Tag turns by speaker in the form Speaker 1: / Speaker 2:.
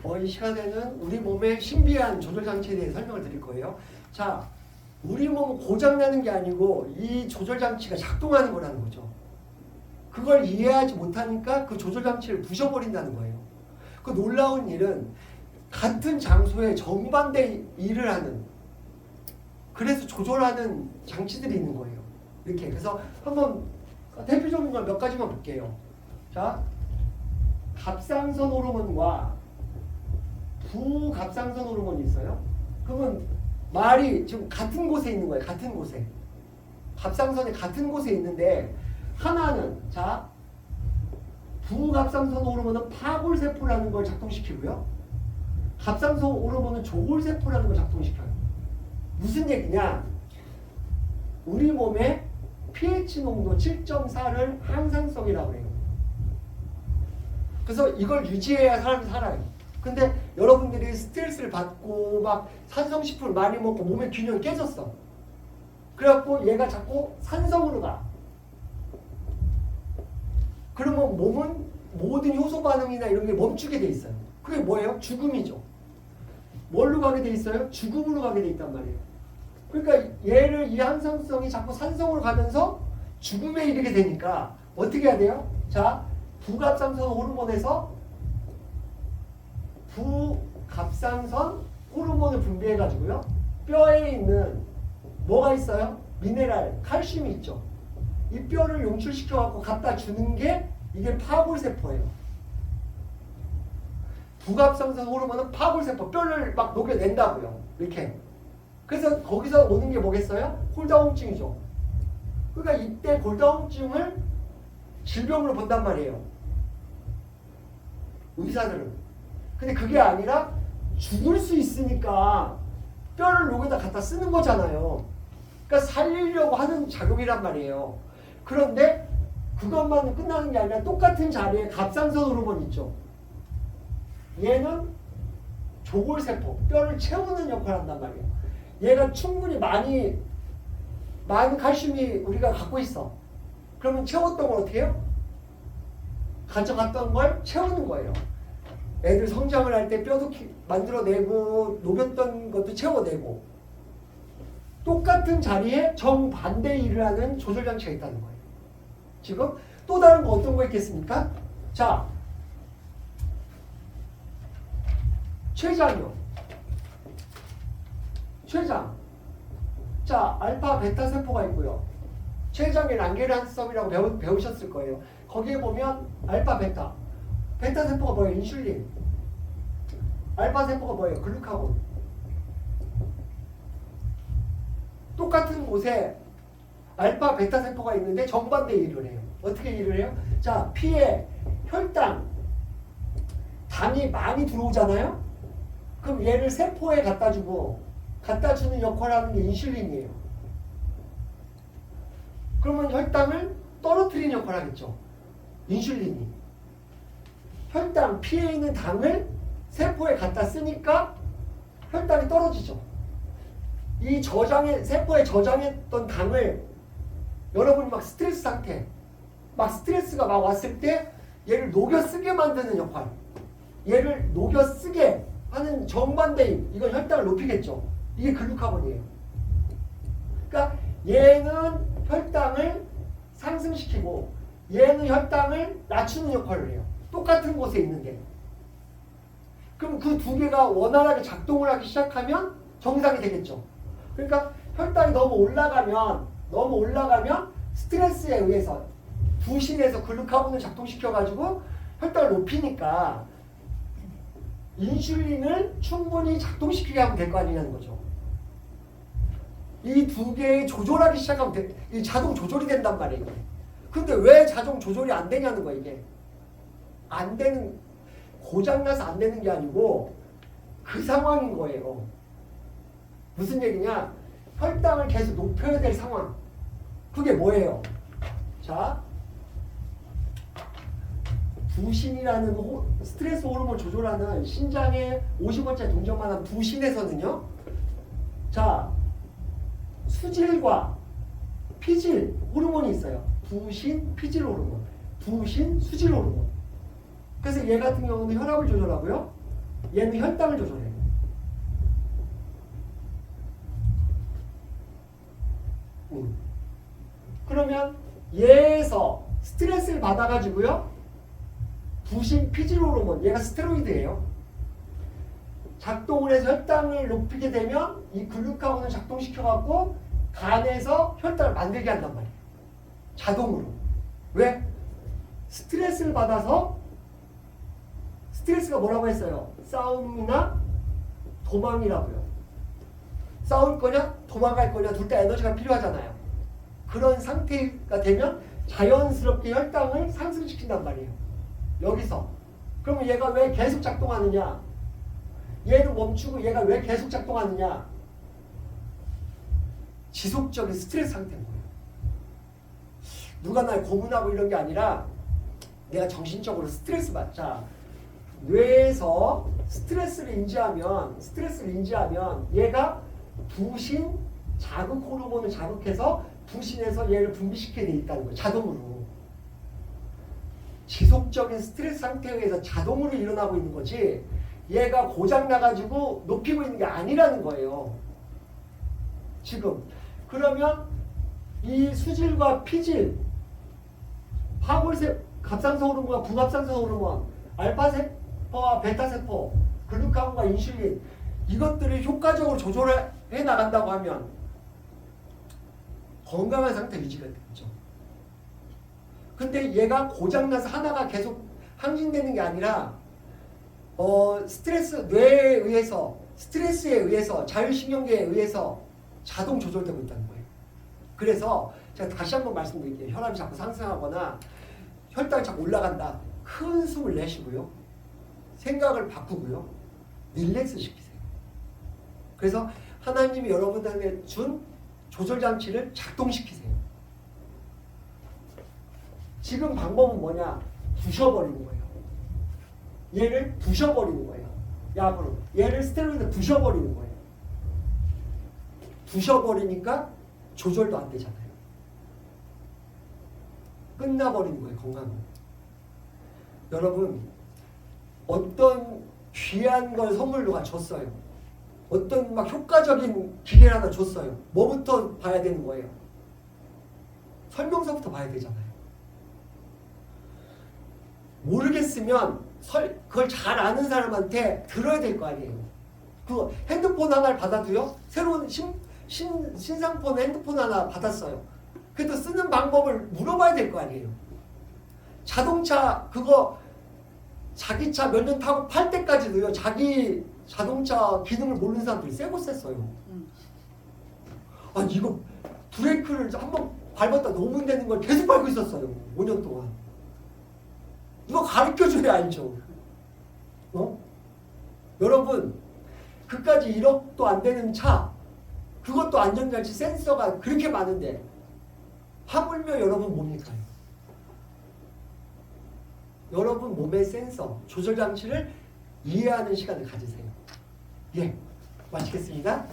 Speaker 1: 이 시간에는 우리 몸의 신비한 조절 장치에 대해 설명을 드릴 거예요. 자, 우리 몸은 고장나는 게 아니고 이 조절 장치가 작동하는 거라는 거죠. 그걸 이해하지 못하니까 그 조절 장치를 부셔버린다는 거예요. 그 놀라운 일은 같은 장소에 정반대 일을 하는, 그래서 조절하는 장치들이 있는 거예요. 이렇게. 그래서 한번 대표적인 걸 몇 가지만 볼게요. 자, 갑상선 호르몬과 부갑상선 호르몬이 있어요. 그러면 말이 지금 같은 곳에 있는 거예요. 같은 곳에. 갑상선이 같은 곳에 있는데 하나는, 자, 부갑상선 호르몬은 파골세포라는 걸 작동시키고요. 갑상선 호르몬은 조골세포라는 걸 작동시켜요. 무슨 얘기냐? 우리 몸의 pH 농도 7.4를 항상성이라고 해요. 그래서 이걸 유지해야 사람이 살아요. 근데 여러분들이 스트레스를 받고 막 산성식품을 많이 먹고 몸의 균형이 깨졌어. 그래갖고 얘가 자꾸 산성으로 가. 그러면 몸은 모든 효소 반응이나 이런 게 멈추게 돼 있어요. 그게 뭐예요? 죽음이죠. 뭘로 가게 돼 있어요? 죽음으로 가게 돼 있단 말이에요. 그러니까 얘를, 이 항상성이 자꾸 산성으로 가면서 죽음에 이르게 되니까 어떻게 해야 돼요? 자, 부갑상선 호르몬에서 부갑상선 호르몬을 분비해가지고요. 뼈에 있는 뭐가 있어요? 미네랄, 칼슘이 있죠. 이 뼈를 용출시켜갖고 갖다 주는 게 이게 파골세포예요. 부갑상선 호르몬은 파골세포, 뼈를 막 녹여낸다고요. 이렇게. 그래서 거기서 오는 게 뭐겠어요? 골다공증이죠. 그러니까 이때 골다공증을 질병으로 본단 말이에요. 의사들은. 근데 그게 아니라 죽을 수 있으니까 뼈를 녹여다 갖다 쓰는 거잖아요. 그러니까 살리려고 하는 작용이란 말이에요. 그런데 그것만 끝나는 게 아니라 똑같은 자리에 갑상선 호르몬 있죠. 얘는 조골세포, 뼈를 채우는 역할을 한단 말이에요. 얘가 충분히 많은 칼슘이 우리가 갖고 있어. 그러면 채웠던 걸 어떻게 해요? 가져갔던 걸 채우는 거예요. 애들 성장을 할 때 뼈도 만들어내고 녹였던 것도 채워내고, 똑같은 자리에 정반대 일을 하는 조절장치가 있다는 거예요. 지금 또 다른 거 어떤 거 있겠습니까? 자, 췌장이요. 췌장. 자, 알파 베타 세포가 있고요. 췌장의 랑게란섬이라고 배우셨을 거예요. 거기에 보면 알파 베타. 베타 세포가 뭐예요? 인슐린. 알파 세포가 뭐예요? 글루카곤. 똑같은 곳에 알파 베타 세포가 있는데 정반대 일을 해요. 어떻게 일을 해요? 자, 피에 혈당, 당이 많이 들어오잖아요? 그럼 얘를 세포에 갖다 주는 역할을 하는 게 인슐린이에요. 그러면 혈당을 떨어뜨리는 역할을 하겠죠. 인슐린이. 혈당, 피에 있는 당을 세포에 갖다 쓰니까 혈당이 떨어지죠. 이 세포에 저장했던 당을 여러분이 막 스트레스 상태, 막 스트레스가 막 왔을 때 얘를 녹여쓰게 만드는 역할, 얘를 녹여쓰게 하는 정반대인, 이건 혈당을 높이겠죠. 이게 글루카곤이에요. 그러니까 얘는 혈당을 상승시키고 얘는 혈당을 낮추는 역할을 해요. 똑같은 곳에 있는데. 그럼 그 두 개가 원활하게 작동을 하기 시작하면 정상이 되겠죠. 그러니까 혈당이 너무 올라가면 스트레스에 의해서 부신에서 글루카곤을 작동시켜가지고 혈당을 높이니까 인슐린을 충분히 작동시키게 하면 될 거 아니냐는 거죠. 이 두 개의 조절하기 시작하면 이 자동 조절이 된단 말이에요. 근데 왜 자동 조절이 안 되냐는 거예요. 이게 안 되는, 고장나서 안 되는 게 아니고 그 상황인 거예요. 무슨 얘기냐? 혈당을 계속 높여야 될 상황. 그게 뭐예요? 자, 부신이라는 스트레스 호르몬 조절하는 신장의 50원짜리 동전만 한 부신에서는요. 자, 수질과 피질 호르몬이 있어요. 부신, 피질 호르몬. 부신, 수질 호르몬. 그래서 얘 같은 경우는 혈압을 조절하고요. 얘는 혈당을 조절해. 그러면 얘에서 스트레스를 받아가지고요. 부신 피질 호르몬, 얘가 스테로이드예요. 작동을 해서 혈당을 높이게 되면 이 글루카곤을 작동시켜갖고 간에서 혈당을 만들게 한단 말이에요. 자동으로. 왜? 스트레스를 받아서 스트레스가 뭐라고 했어요? 싸움이나 도망이라고요. 싸울 거냐 도망갈 거냐 둘 다 에너지가 필요하잖아요. 그런 상태가 되면 자연스럽게 혈당을 상승시킨단 말이에요. 여기서. 그러면 얘가 왜 계속 작동하느냐? 얘는 멈추고 얘가 왜 계속 작동하느냐? 지속적인 스트레스 상태인 거예요. 누가 날 고문하고 이런 게 아니라 내가 정신적으로 스트레스 받자. 뇌에서 스트레스를 인지하면 얘가 부신 자극 호르몬을 자극해서 부신해서 얘를 분비시키게 돼 있다는 거예요. 자동으로. 지속적인 스트레스 상태에 의해서 자동으로 일어나고 있는 거지 얘가 고장나가지고 높이고 있는 게 아니라는 거예요. 지금. 그러면 이 수질과 피질, 갑상선 호르몬과 부갑상선 호르몬, 알파세포와 베타세포, 글루카곤과 인슐린 이것들을 효과적으로 조절해 나간다고 하면 건강한 상태 유지가 되죠. 근데 얘가 고장나서 하나가 계속 항진되는 게 아니라 뇌에 의해서 스트레스에 의해서 자율신경계에 의해서 자동 조절되고 있다는 거예요. 그래서 제가 다시 한번 말씀드릴게요. 혈압이 자꾸 상승하거나 혈당이 자꾸 올라간다. 큰 숨을 내쉬고요. 생각을 바꾸고요. 릴렉스 시키세요. 그래서 하나님이 여러분들에게 준 조절장치를 작동시키세요. 지금 방법은 뭐냐? 부셔버리는 거예요. 얘를 부셔버리는 거예요. 약으로. 얘를 스테로이드 부셔버리는 거예요. 부셔버리니까 조절도 안 되잖아요. 끝나버리는 거예요. 건강은. 여러분 어떤 귀한 걸 선물로 줬어요. 어떤 막 효과적인 기계를 하나 줬어요. 뭐부터 봐야 되는 거예요? 설명서부터 봐야 되잖아요. 모르겠으면 그걸 잘 아는 사람한테 들어야 될 거 아니에요. 그 핸드폰 하나를 받아도요. 새로운 신상폰 핸드폰 하나 받았어요. 그래도 쓰는 방법을 물어봐야 될 거 아니에요. 자동차 그거 자기 차 몇 년 타고 팔 때까지도요. 자기 자동차 기능을 모르는 사람들이 새거 셌어요. 아니 이거 브레이크를 한번 밟았다 놓으면 되는 걸 계속 밟고 있었어요. 5년 동안. 이거 가르쳐줘야 알죠. 여러분 그까지 1억도 안 되는 차 그것도 안전장치 센서가 그렇게 많은데 하물며 여러분 뭡니까? 여러분 몸의 센서 조절장치를 이해하는 시간을 가지세요. 예, 마치겠습니다.